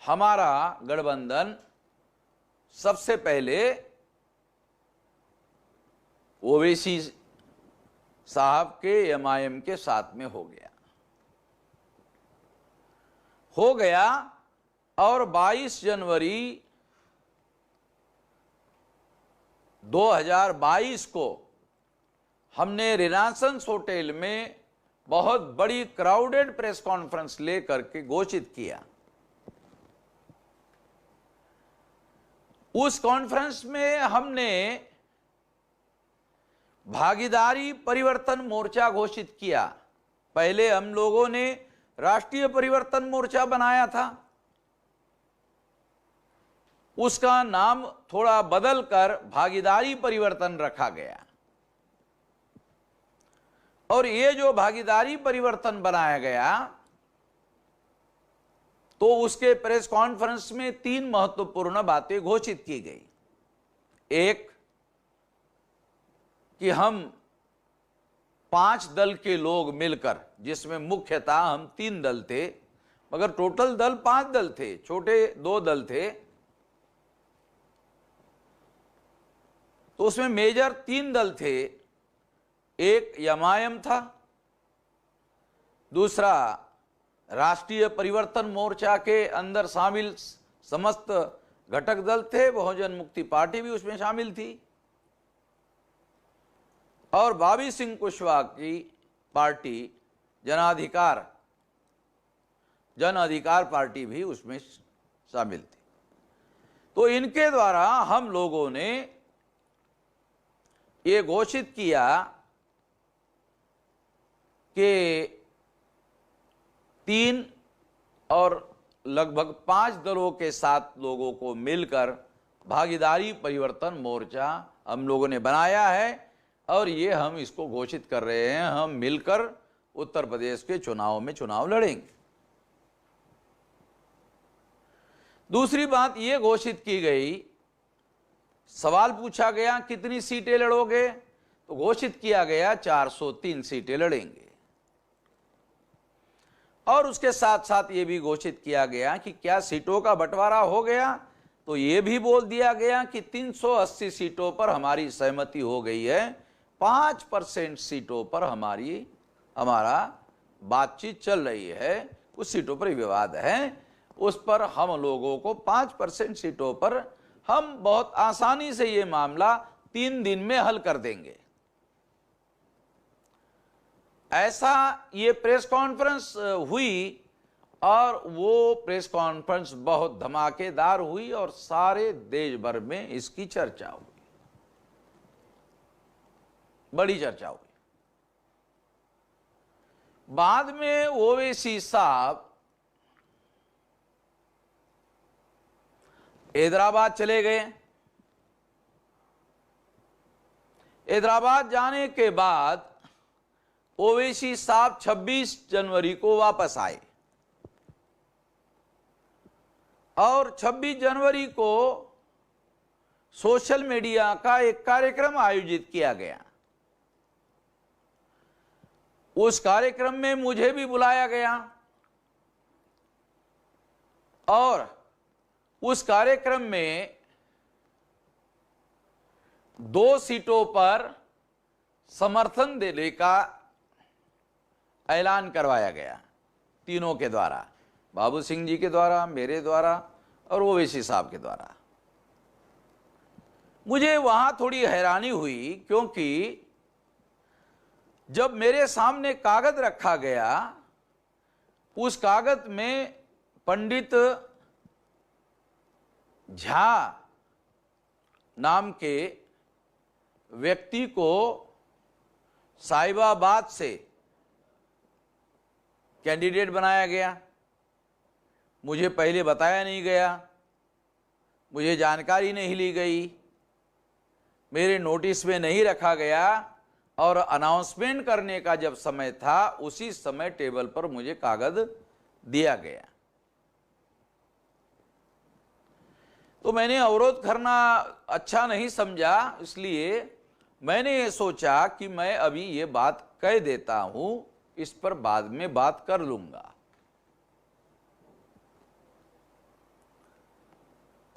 हमारा गठबंधन सबसे पहले ओवैसी साहब के एमआईएम के साथ में हो गया और 22 जनवरी 2022 को हमने रिनासेंस होटल में बहुत बड़ी क्राउडेड प्रेस कॉन्फ्रेंस लेकर के घोषित किया। उस कॉन्फ्रेंस में हमने भागीदारी परिवर्तन मोर्चा घोषित किया। पहले हम लोगों ने राष्ट्रीय परिवर्तन मोर्चा बनाया था, उसका नाम थोड़ा बदलकर भागीदारी परिवर्तन रखा गया। और ये जो भागीदारी परिवर्तन बनाया गया तो उसके प्रेस कॉन्फ्रेंस में 3 महत्वपूर्ण बातें घोषित की गई। एक, कि हम 5 दल के लोग मिलकर, जिसमें मुख्यतः हम 3 दल थे, मगर टोटल दल 5 दल थे, छोटे 2 दल थे, तो उसमें मेजर 3 दल थे। एक एमआईएम था, दूसरा राष्ट्रीय परिवर्तन मोर्चा के अंदर शामिल समस्त घटक दल थे, बहुजन मुक्ति पार्टी भी उसमें शामिल थी, और भाभी सिंह कुशवाहा की पार्टी जन अधिकार पार्टी भी उसमें शामिल थी। तो इनके द्वारा हम लोगों ने ये घोषित किया कि 3 और लगभग 5 दलों के साथ लोगों को मिलकर भागीदारी परिवर्तन मोर्चा हम लोगों ने बनाया है, और ये हम इसको घोषित कर रहे हैं, हम मिलकर उत्तर प्रदेश के चुनाव में चुनाव लड़ेंगे। दूसरी बात ये घोषित की गई, सवाल पूछा गया कितनी सीटें लड़ोगे, तो घोषित किया गया 403 सीटें लड़ेंगे। और उसके साथ साथ ये भी घोषित किया गया कि क्या सीटों का बंटवारा हो गया, तो ये भी बोल दिया गया कि 380 सीटों पर हमारी सहमति हो गई है, 5% सीटों पर हमारा बातचीत चल रही है, कुछ सीटों पर विवाद है, उस पर हम लोगों को 5% सीटों पर हम बहुत आसानी से ये मामला 3 दिन में हल कर देंगे। ऐसा ये प्रेस कॉन्फ्रेंस हुई, और वो प्रेस कॉन्फ्रेंस बहुत धमाकेदार हुई और सारे देश भर में इसकी चर्चा हुई, बड़ी चर्चा हुई। बाद में ओवैसी साहब हैदराबाद चले गए। हैदराबाद जाने के बाद ओवैसी साहब 26 जनवरी को वापस आए, और 26 जनवरी को सोशल मीडिया का एक कार्यक्रम आयोजित किया गया। उस कार्यक्रम में मुझे भी बुलाया गया, और उस कार्यक्रम में 2 सीटों पर समर्थन देने का ऐलान करवाया गया, तीनों के द्वारा, बाबू सिंह जी के द्वारा, मेरे द्वारा और ओवैसी साहब के द्वारा। मुझे वहां थोड़ी हैरानी हुई, क्योंकि जब मेरे सामने कागज रखा गया, उस कागज में पंडित झा नाम के व्यक्ति को साहिबाबाद से कैंडिडेट बनाया गया। मुझे पहले बताया नहीं गया, मुझे जानकारी नहीं ली गई, मेरे नोटिस में नहीं रखा गया, और अनाउंसमेंट करने का जब समय था उसी समय टेबल पर मुझे कागज दिया गया। तो मैंने अवरोध करना अच्छा नहीं समझा, इसलिए मैंने ये सोचा कि मैं अभी ये बात कह देता हूं, इस पर बाद में बात कर लूंगा।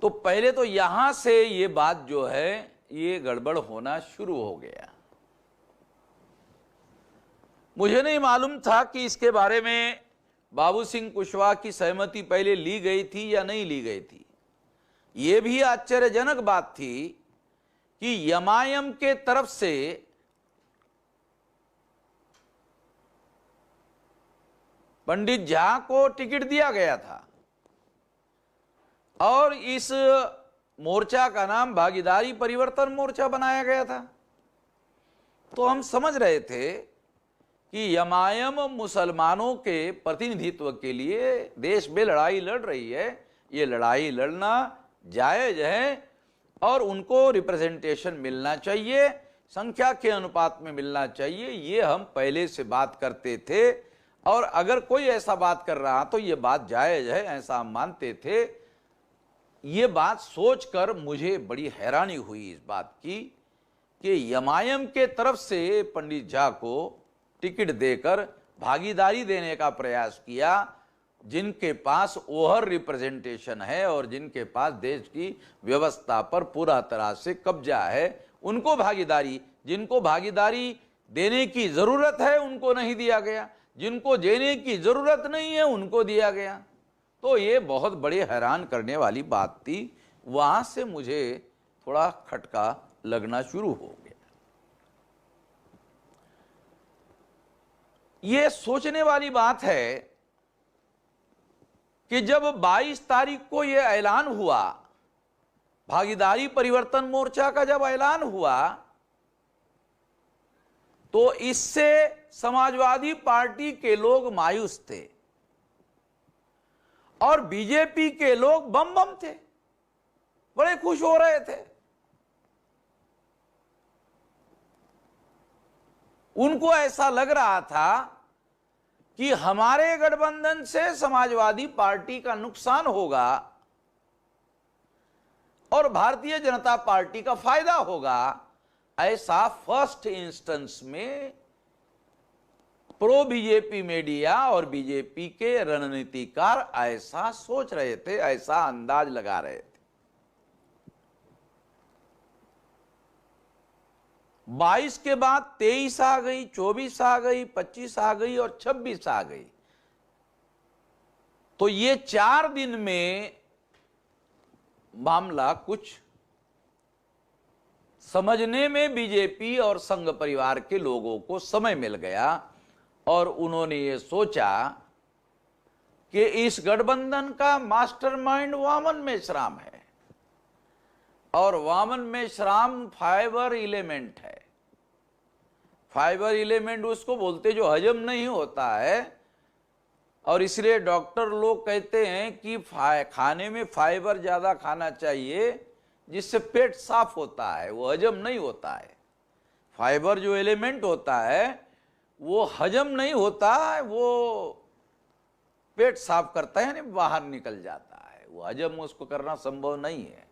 तो पहले तो यहां से ये बात जो है ये गड़बड़ होना शुरू हो गया। मुझे नहीं मालूम था कि इसके बारे में बाबू सिंह कुशवाहा की सहमति पहले ली गई थी या नहीं ली गई थी। ये भी आश्चर्यजनक बात थी कि एमआईएम के तरफ से पंडित झा को टिकट दिया गया था और इस मोर्चा का नाम भागीदारी परिवर्तन मोर्चा बनाया गया था। तो हम समझ रहे थे कि एमआईएम मुसलमानों के प्रतिनिधित्व के लिए देश में लड़ाई लड़ रही है, ये लड़ाई लड़ना जायज है और उनको रिप्रेजेंटेशन मिलना चाहिए, संख्या के अनुपात में मिलना चाहिए, ये हम पहले से बात करते थे। और अगर कोई ऐसा बात कर रहा तो ये बात जायज है, ऐसा हम मानते थे। ये बात सोचकर मुझे बड़ी हैरानी हुई इस बात की कि एमआईएम के तरफ से पंडित झा को टिकट देकर भागीदारी देने का प्रयास किया, जिनके पास ओवर रिप्रेजेंटेशन है और जिनके पास देश की व्यवस्था पर पूरा तरह से कब्जा है, उनको भागीदारी, जिनको भागीदारी देने की जरूरत है उनको नहीं दिया गया, जिनको देने की जरूरत नहीं है उनको दिया गया। तो ये बहुत बड़ी हैरान करने वाली बात थी। वहां से मुझे थोड़ा खटका लगना शुरू हो गया। ये सोचने वाली बात है कि जब 22 तारीख को यह ऐलान हुआ, भागीदारी परिवर्तन मोर्चा का जब ऐलान हुआ, तो इससे समाजवादी पार्टी के लोग मायूस थे और बीजेपी के लोग बम बम थे, बड़े खुश हो रहे थे। उनको ऐसा लग रहा था कि हमारे गठबंधन से समाजवादी पार्टी का नुकसान होगा और भारतीय जनता पार्टी का फायदा होगा। ऐसा फर्स्ट इंस्टेंस में प्रो बीजेपी मीडिया और बीजेपी के रणनीतिकार ऐसा सोच रहे थे, ऐसा अंदाज लगा रहे थे। 22 के बाद 23 आ गई, 24 आ गई, 25 आ गई और 26 आ गई। तो ये 4 दिन में मामला कुछ समझने में बीजेपी और संघ परिवार के लोगों को समय मिल गया और उन्होंने ये सोचा कि इस गठबंधन का मास्टरमाइंड वामन मेश्राम है और वामन मेश्राम फाइबर एलिमेंट है। फाइबर एलिमेंट उसको बोलते जो हजम नहीं होता है और इसलिए डॉक्टर लोग कहते हैं कि खाने में फाइबर ज्यादा खाना चाहिए जिससे पेट साफ होता है, वो हजम नहीं होता है। फाइबर जो एलिमेंट होता है वो हजम नहीं होता है, वो पेट साफ करता है, यानी बाहर निकल जाता है, वो हजम उसको करना संभव नहीं है।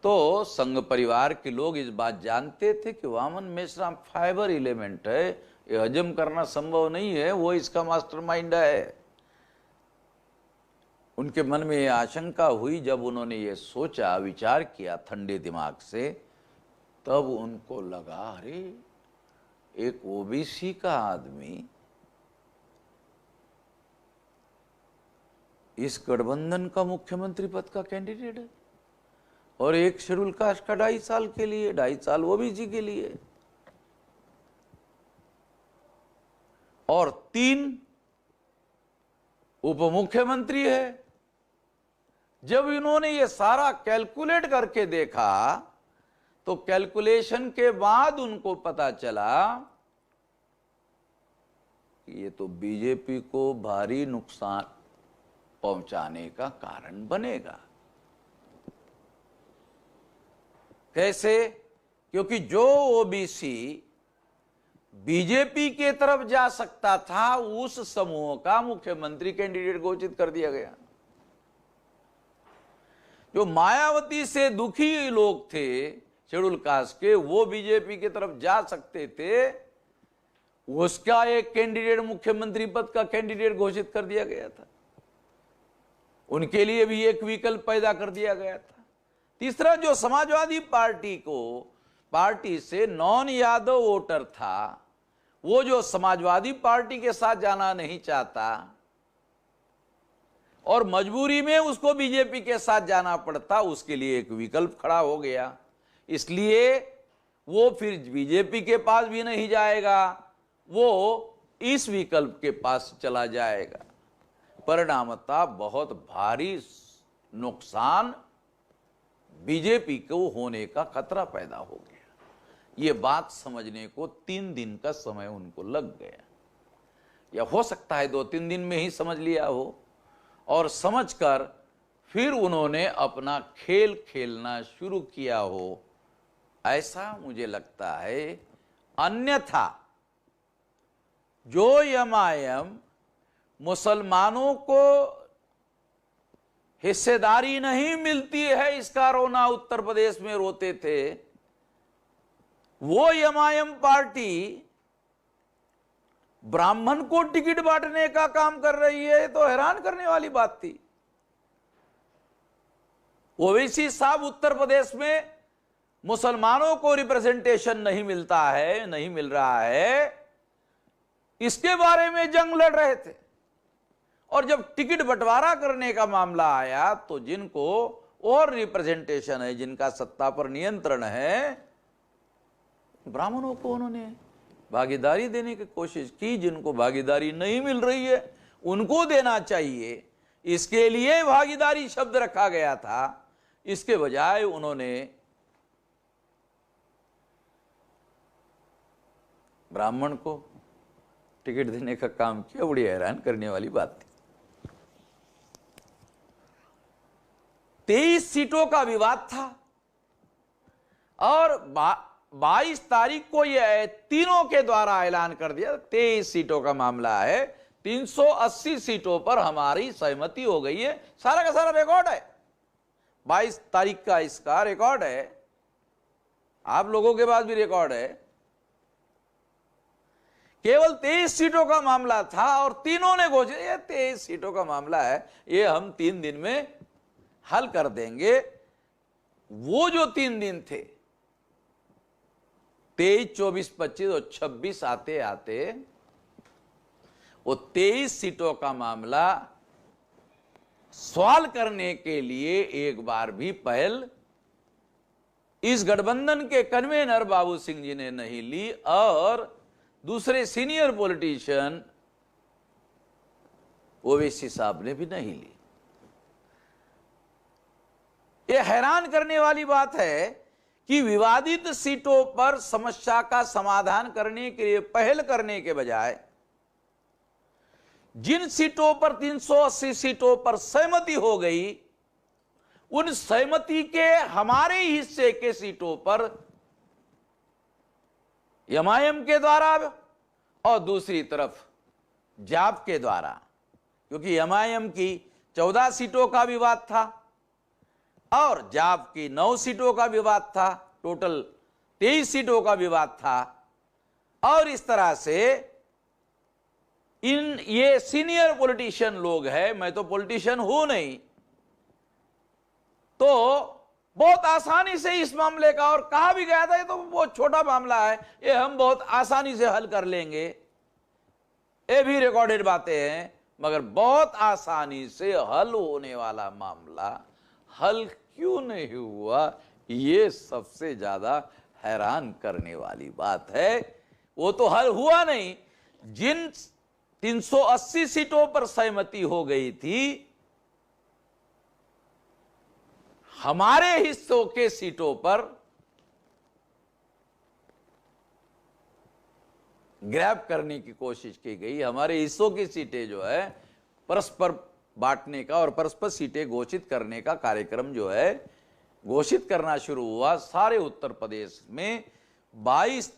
तो संघ परिवार के लोग इस बात जानते थे कि वामन मेश्राम फाइबर एलिमेंट है, ये हजम करना संभव नहीं है, वो इसका मास्टरमाइंड है। उनके मन में ये आशंका हुई। जब उन्होंने ये सोचा, विचार किया ठंडे दिमाग से, तब उनको लगा अरे एक ओबीसी का आदमी इस गठबंधन का मुख्यमंत्री पद का कैंडिडेट है और एक शेड्यूल कास्ट का 2.5 साल के लिए, 2.5 साल ओबीसी के लिए और 3 उप मुख्यमंत्री है। जब इन्होंने ये सारा कैलकुलेट करके देखा तो कैलकुलेशन के बाद उनको पता चला कि ये तो बीजेपी को भारी नुकसान पहुंचाने का कारण बनेगा। कैसे? क्योंकि जो ओबीसी बीजेपी के तरफ जा सकता था उस समूह का मुख्यमंत्री कैंडिडेट घोषित कर दिया गया। जो मायावती से दुखी लोग थे शेड्यूल कास्ट के, वो बीजेपी की तरफ जा सकते थे, उसका एक कैंडिडेट मुख्यमंत्री पद का कैंडिडेट घोषित कर दिया गया था। उनके लिए भी एक विकल्प पैदा कर दिया गया था। तीसरा, जो समाजवादी पार्टी से नॉन यादव वोटर था, वो जो समाजवादी पार्टी के साथ जाना नहीं चाहता और मजबूरी में उसको बीजेपी के साथ जाना पड़ता, उसके लिए एक विकल्प खड़ा हो गया। इसलिए वो फिर बीजेपी के पास भी नहीं जाएगा, वो इस विकल्प के पास चला जाएगा। परिणामतः बहुत भारी नुकसान बीजेपी को होने का खतरा पैदा हो गया। ये बात समझने को 3 दिन का समय उनको लग गया, या हो सकता है 2-3 दिन में ही समझ लिया हो, और समझकर फिर उन्होंने अपना खेल खेलना शुरू किया हो, ऐसा मुझे लगता है। अन्यथा जो एमआईएम मुसलमानों को हिस्सेदारी नहीं मिलती है इसका रोना उत्तर प्रदेश में रोते थे, वो एमआईएम पार्टी ब्राह्मण को टिकट बांटने का काम कर रही है, तो हैरान करने वाली बात थी। ओवैसी साहब उत्तर प्रदेश में मुसलमानों को रिप्रेजेंटेशन नहीं मिलता है, नहीं मिल रहा है, इसके बारे में जंग लड़ रहे थे। और जब टिकट बंटवारा करने का मामला आया तो जिनको और रिप्रेजेंटेशन है, जिनका सत्ता पर नियंत्रण है, ब्राह्मणों को उन्होंने भागीदारी देने की कोशिश की। जिनको भागीदारी नहीं मिल रही है उनको देना चाहिए, इसके लिए भागीदारी शब्द रखा गया था। इसके बजाय उन्होंने ब्राह्मण को टिकट देने का काम किया। बड़ी हैरान करने वाली बात थी। 23 सीटों का विवाद था और 22 तारीख को यह तीनों के द्वारा ऐलान कर दिया 23 सीटों का मामला है, 380 सीटों पर हमारी सहमति हो गई है। सारा का सारा रिकॉर्ड है, 22 तारीख का इसका रिकॉर्ड है, आप लोगों के पास भी रिकॉर्ड है। केवल 23 सीटों का मामला था और तीनों ने घोषित, ये 23 सीटों का मामला है, ये हम 3 दिन में हल कर देंगे। वो जो 3 दिन थे, 23, 24, 25 और 26 आते आते वो 23 सीटों का मामला सॉल्व करने के लिए एक बार भी पहल इस गठबंधन के कन्वेनर बाबू सिंह जी ने नहीं ली और दूसरे सीनियर पॉलिटिशियन ओवैसी साहब ने भी नहीं ली। यह हैरान करने वाली बात है कि विवादित सीटों पर समस्या का समाधान करने के लिए पहल करने के बजाय जिन सीटों पर 380 सीटों पर सहमति हो गई, उन सहमति के हमारे हिस्से के सीटों पर एमआईएम के द्वारा और दूसरी तरफ जाप के द्वारा, क्योंकि एमआईएम की 14 सीटों का विवाद था और जाप की 9 सीटों का विवाद था, टोटल 23 सीटों का विवाद था। और इस तरह से ये सीनियर पॉलिटिशियन लोग हैं, मैं तो पॉलिटिशियन हूं नहीं, तो बहुत आसानी से इस मामले का, और कहा भी गया था ये तो बहुत छोटा मामला है, ये हम बहुत आसानी से हल कर लेंगे, ये भी रिकॉर्डेड बातें हैं, मगर बहुत आसानी से हल होने वाला मामला हल क्यों नहीं हुआ, ये सबसे ज्यादा हैरान करने वाली बात है। वो तो हल हुआ नहीं, जिन 380 सीटों पर सहमति हो गई थी, हमारे हिस्सों के सीटों पर ग्रैब करने की कोशिश की गई। हमारे हिस्सों की सीटें जो है परस्पर बांटने का और परस्पर सीटें घोषित करने का कार्यक्रम जो है घोषित करना शुरू हुआ। सारे उत्तर प्रदेश में 22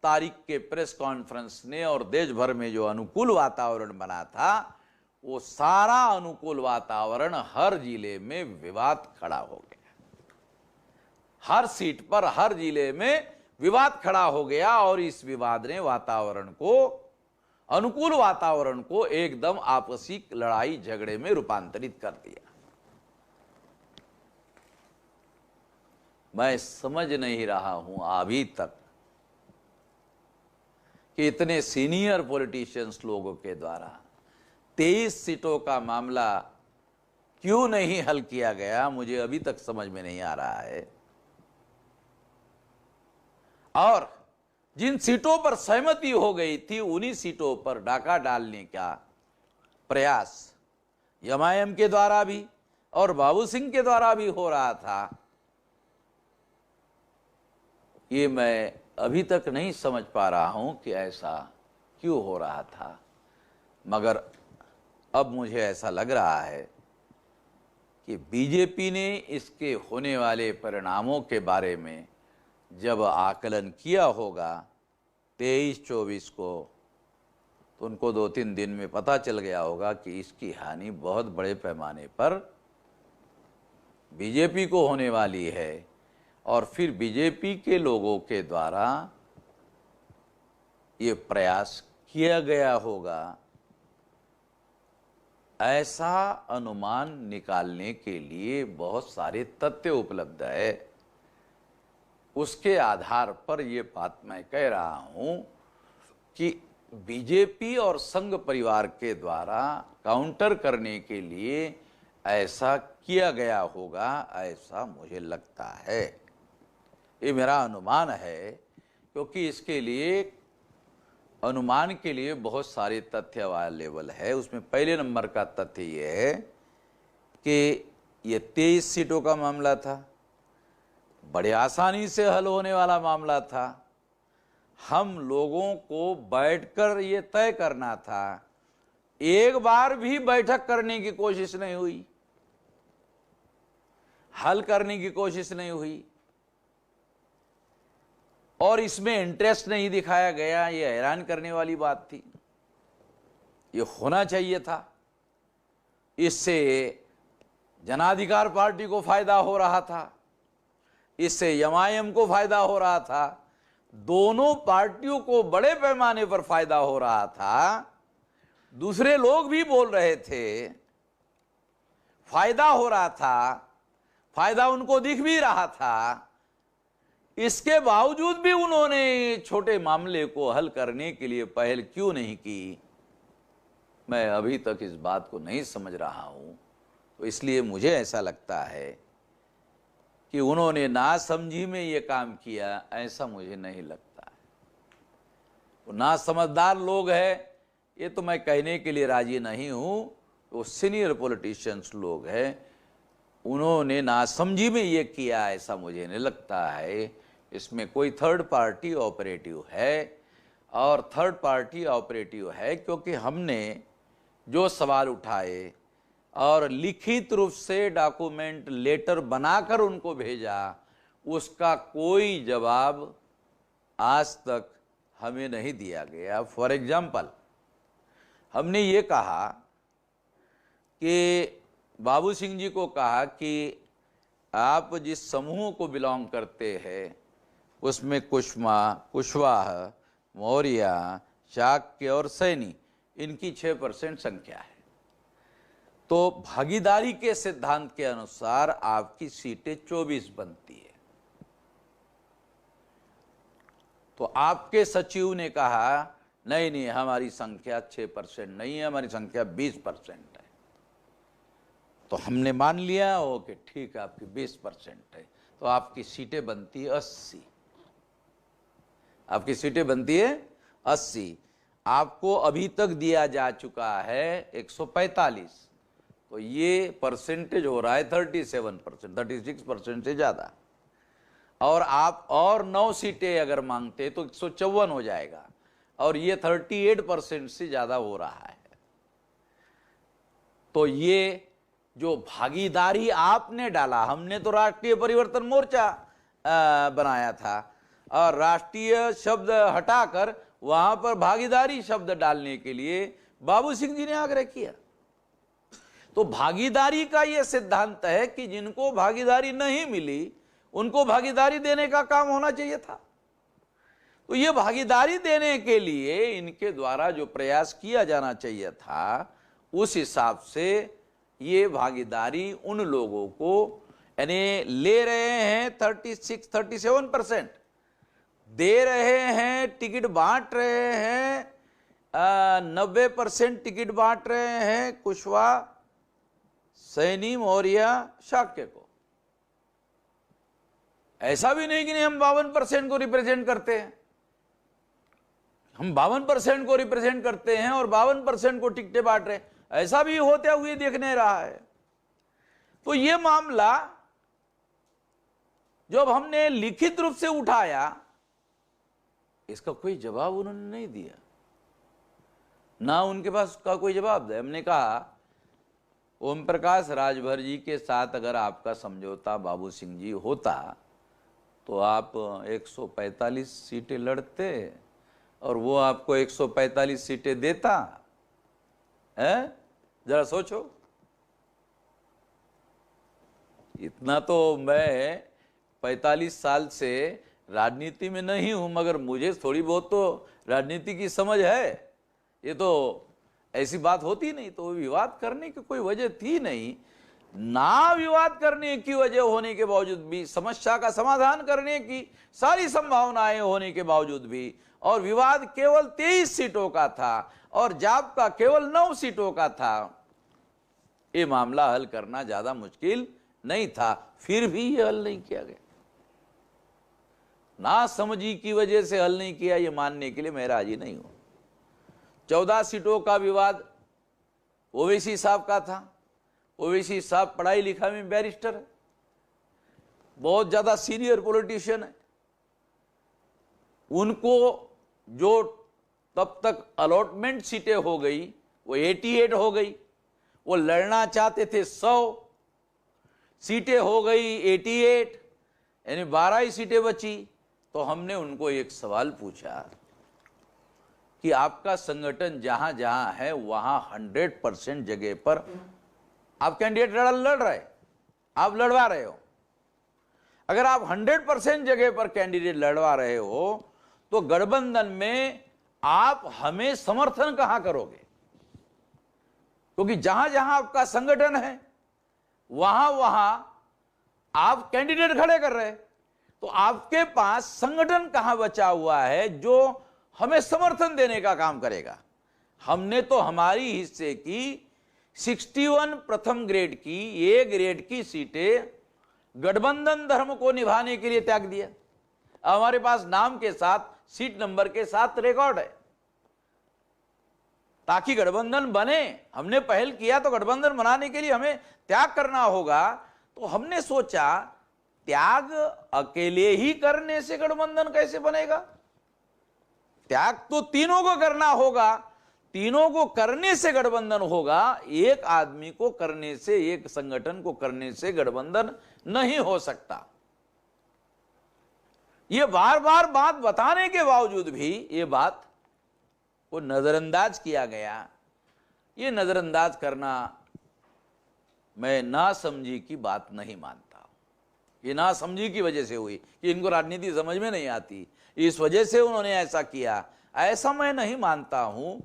तारीख के प्रेस कॉन्फ्रेंस ने और देश भर में जो अनुकूल वातावरण बना था, वो सारा अनुकूल वातावरण हर जिले में विवाद खड़ा हो गया। हर सीट पर हर जिले में विवाद खड़ा हो गया और इस विवाद ने वातावरण को, अनुकूल वातावरण को एकदम आपसी लड़ाई झगड़े में रूपांतरित कर दिया। मैं समझ नहीं रहा हूं अभी तक कि इतने सीनियर पॉलिटिशियंस लोगों के द्वारा 23 सीटों का मामला क्यों नहीं हल किया गया, मुझे अभी तक समझ में नहीं आ रहा है। और जिन सीटों पर सहमति हो गई थी उन्हीं सीटों पर डाका डालने का प्रयास एमआईएम के द्वारा भी और बाबू सिंह के द्वारा भी हो रहा था। ये मैं अभी तक नहीं समझ पा रहा हूं कि ऐसा क्यों हो रहा था, मगर अब मुझे ऐसा लग रहा है कि बीजेपी ने इसके होने वाले परिणामों के बारे में जब आकलन किया होगा 23-24 को, तो उनको 2-3 दिन में पता चल गया होगा कि इसकी हानि बहुत बड़े पैमाने पर बीजेपी को होने वाली है और फिर बीजेपी के लोगों के द्वारा ये प्रयास किया गया होगा, ऐसा अनुमान निकालने के लिए बहुत सारे तथ्य उपलब्ध है। उसके आधार पर ये बात मैं कह रहा हूं कि बीजेपी और संघ परिवार के द्वारा काउंटर करने के लिए ऐसा किया गया होगा, ऐसा मुझे लगता है। ये मेरा अनुमान है, क्योंकि इसके लिए अनुमान के लिए बहुत सारे तथ्य अवेलेबल है। उसमें पहले नंबर का तथ्य ये है कि ये 23 सीटों का मामला था, बड़े आसानी से हल होने वाला मामला था। हम लोगों को बैठकर ये तय करना था, एक बार भी बैठक करने की कोशिश नहीं हुई, हल करने की कोशिश नहीं हुई और इसमें इंटरेस्ट नहीं दिखाया गया। ये हैरान करने वाली बात थी। ये होना चाहिए था। इससे जनाधिकार पार्टी को फायदा हो रहा था, इससे एमआईएम को फायदा हो रहा था, दोनों पार्टियों को बड़े पैमाने पर फायदा हो रहा था। दूसरे लोग भी बोल रहे थे फायदा हो रहा था, फायदा उनको दिख भी रहा था। इसके बावजूद भी उन्होंने छोटे मामले को हल करने के लिए पहल क्यों नहीं की, मैं अभी तक इस बात को नहीं समझ रहा हूं। तो इसलिए मुझे ऐसा लगता है कि उन्होंने नासमझी में ये काम किया, ऐसा मुझे नहीं लगता है। वो नासमझदार लोग हैं, ये तो मैं कहने के लिए राजी नहीं हूं। वो सीनियर पॉलिटिशियंस लोग हैं, उन्होंने नासमझी में ये किया, ऐसा मुझे नहीं लगता है। इसमें कोई थर्ड पार्टी ऑपरेटिव है, और थर्ड पार्टी ऑपरेटिव है क्योंकि हमने जो सवाल उठाए और लिखित रूप से डॉक्यूमेंट लेटर बनाकर उनको भेजा, उसका कोई जवाब आज तक हमें नहीं दिया गया। फॉर एग्जाम्पल, हमने ये कहा कि बाबू सिंह जी को कहा कि आप जिस समूह को बिलोंग करते हैं उसमें कुशवाहा, मौर्य, शाक्य और सैनी, इनकी 6% संख्या है। तो भागीदारी के सिद्धांत के अनुसार आपकी सीटें 24 बनती है। तो आपके सचिव ने कहा नहीं नहीं, हमारी संख्या 6% नहीं है, हमारी संख्या 20% है। तो हमने मान लिया हो कि ठीक है, आपकी 20% है, तो आपकी सीटें बनती है 80। आपकी सीटें बनती है 80। आपको अभी तक दिया जा चुका है 145, तो ये परसेंटेज हो रहा है 37%, 36% से ज़्यादा। और आप और 9 सीटें अगर मांगते तो 154 हो जाएगा, और ये 38% से ज़्यादा हो रहा है। तो ये जो भागीदारी आपने डाला, हमने तो राष्ट्रीय परिवर्तन मोर्चा बनाया था और राष्ट्रीय शब्द हटाकर वहां पर भागीदारी शब्द डालने के लिए बाबू सिंह जी ने आग्रह किया। तो भागीदारी का यह सिद्धांत है कि जिनको भागीदारी नहीं मिली उनको भागीदारी देने का काम होना चाहिए था। तो ये भागीदारी देने के लिए इनके द्वारा जो प्रयास किया जाना चाहिए था, उस हिसाब से ये भागीदारी उन लोगों को यानी ले रहे हैं 36-37%, दे रहे हैं, टिकट बांट रहे हैं 90% टिकट बांट रहे हैं कुशवाहा, सैनी, मौर्य, शाक्य को। ऐसा भी नहीं कि नहीं हम 52% को रिप्रेजेंट करते हैं, हम 52% को रिप्रेजेंट करते हैं और 52% को टिकटें बांट रहे हैं, ऐसा भी होते हुए देखने रहा है। तो ये मामला जब हमने लिखित रूप से उठाया, इसका कोई जवाब उन्होंने नहीं दिया, ना उनके पास का कोई जवाब है। हमने कहा ओम प्रकाश राजभर जी के साथ अगर आपका समझौता बाबू सिंह जी होता तो आप 145 सीटें लड़ते और वो आपको 145 सीटें देता है। जरा सोचो, इतना तो मैं 45 साल से राजनीति में नहीं हूं, मगर मुझे थोड़ी बहुत तो राजनीति की समझ है। ये तो ऐसी बात होती नहीं, तो विवाद करने की कोई वजह थी नहीं। ना विवाद करने की वजह होने के बावजूद भी, समस्या का समाधान करने की सारी संभावनाएं होने के बावजूद भी, और विवाद केवल 23 सीटों का था और जाप का केवल 9 सीटों का था, ये मामला हल करना ज्यादा मुश्किल नहीं था। फिर भी ये हल नहीं किया गया, ना समझी की वजह से हल नहीं किया, ये मानने के लिए मैं राजी नहीं हूं। 14 सीटों का विवाद ओवैसी साहब का था। ओवैसी साहब पढ़ाई लिखा में बैरिस्टर है, बहुत ज्यादा सीनियर पॉलिटिशियन है। उनको जो तब तक अलॉटमेंट सीटें हो गई वो 88 हो गई, वो लड़ना चाहते थे 100 सीटें, हो गई 88, यानी 12 ही सीटें बची। तो हमने उनको एक सवाल पूछा कि आपका संगठन जहां जहां है वहां 100% जगह पर आप कैंडिडेट लड़ रहे, आप लड़वा रहे हो। अगर आप 100% जगह पर कैंडिडेट लड़वा रहे हो तो गठबंधन में आप हमें समर्थन कहां करोगे? क्योंकि जहां जहां आपका संगठन है वहां वहां आप कैंडिडेट खड़े कर रहे, तो आपके पास संगठन कहां बचा हुआ है जो हमें समर्थन देने का काम करेगा? हमने तो हमारी हिस्से की 61 प्रथम ग्रेड की, ए ग्रेड की सीटें गठबंधन धर्म को निभाने के लिए त्याग दिया। हमारे पास नाम के साथ, सीट नंबर के साथ रिकॉर्ड है, ताकि गठबंधन बने। हमने पहल किया तो गठबंधन बनाने के लिए हमें त्याग करना होगा। तो हमने सोचा त्याग अकेले ही करने से गठबंधन कैसे बनेगा? त्याग तो तीनों को करना होगा, तीनों को करने से गठबंधन होगा। एक आदमी को करने से, एक संगठन को करने से गठबंधन नहीं हो सकता। यह बार बार बात बताने के बावजूद भी ये बात को नजरअंदाज किया गया। ये नजरअंदाज करना मैं नासमझी की बात नहीं मानता। ये नासमझी की वजह से हुई कि इनको राजनीति समझ में नहीं आती, इस वजह से उन्होंने ऐसा किया, ऐसा मैं नहीं मानता हूं।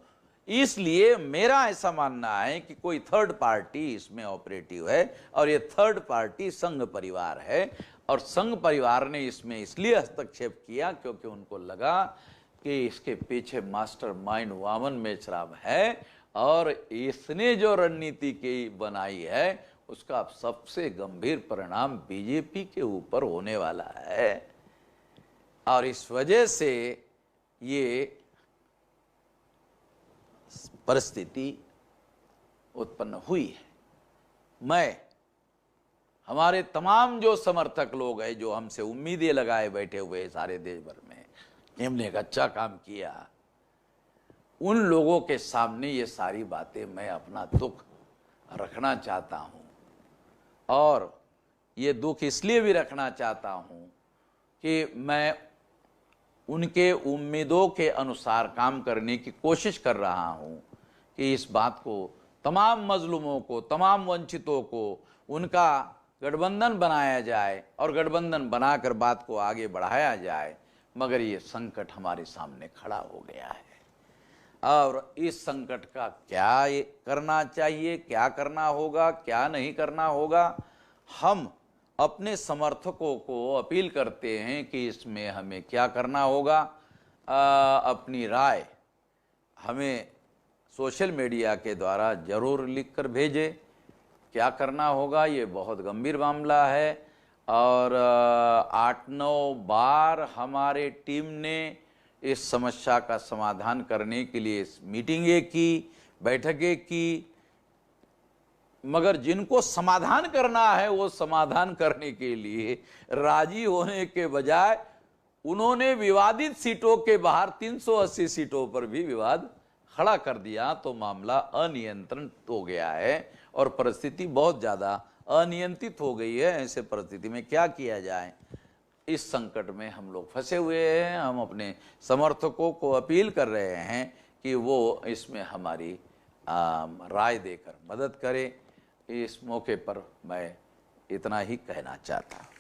इसलिए मेरा ऐसा मानना है कि कोई थर्ड पार्टी इसमें ऑपरेटिव है और ये थर्ड पार्टी संघ परिवार है। और संघ परिवार ने इसमें इसलिए हस्तक्षेप किया क्योंकि उनको लगा कि इसके पीछे मास्टर माइंड वामन मेश्राम है और इसने जो रणनीति की बनाई है उसका सबसे गंभीर परिणाम बीजेपी के ऊपर होने वाला है। और इस वजह से ये परिस्थिति उत्पन्न हुई है। मैं, हमारे तमाम जो समर्थक लोग हैं जो हमसे उम्मीदें लगाए बैठे हुए सारे देश भर में, हमने एक अच्छा काम किया, उन लोगों के सामने ये सारी बातें मैं अपना दुख रखना चाहता हूं। और ये दुख इसलिए भी रखना चाहता हूं कि मैं उनके उम्मीदों के अनुसार काम करने की कोशिश कर रहा हूं कि इस बात को, तमाम मजलूमों को, तमाम वंचितों को उनका गठबंधन बनाया जाए और गठबंधन बनाकर बात को आगे बढ़ाया जाए। मगर ये संकट हमारे सामने खड़ा हो गया है और इस संकट का क्या करना चाहिए, क्या करना होगा, क्या नहीं करना होगा, हम अपने समर्थकों को अपील करते हैं कि इसमें हमें क्या करना होगा। अपनी राय हमें सोशल मीडिया के द्वारा जरूर लिखकर भेजें। क्या करना होगा, ये बहुत गंभीर मामला है और 8-9 बार हमारे टीम ने इस समस्या का समाधान करने के लिए मीटिंगें की, बैठकें की, मगर जिनको समाधान करना है वो समाधान करने के लिए राजी होने के बजाय उन्होंने विवादित सीटों के बाहर 380 सीटों पर भी विवाद खड़ा कर दिया। तो मामला अनियंत्रित हो गया है और परिस्थिति बहुत ज़्यादा अनियंत्रित हो गई है। ऐसे परिस्थिति में क्या किया जाए, इस संकट में हम लोग फंसे हुए हैं। हम अपने समर्थकों को अपील कर रहे हैं कि वो इसमें हमारी राय देकर मदद करें। इस मौके पर मैं इतना ही कहना चाहता हूँ।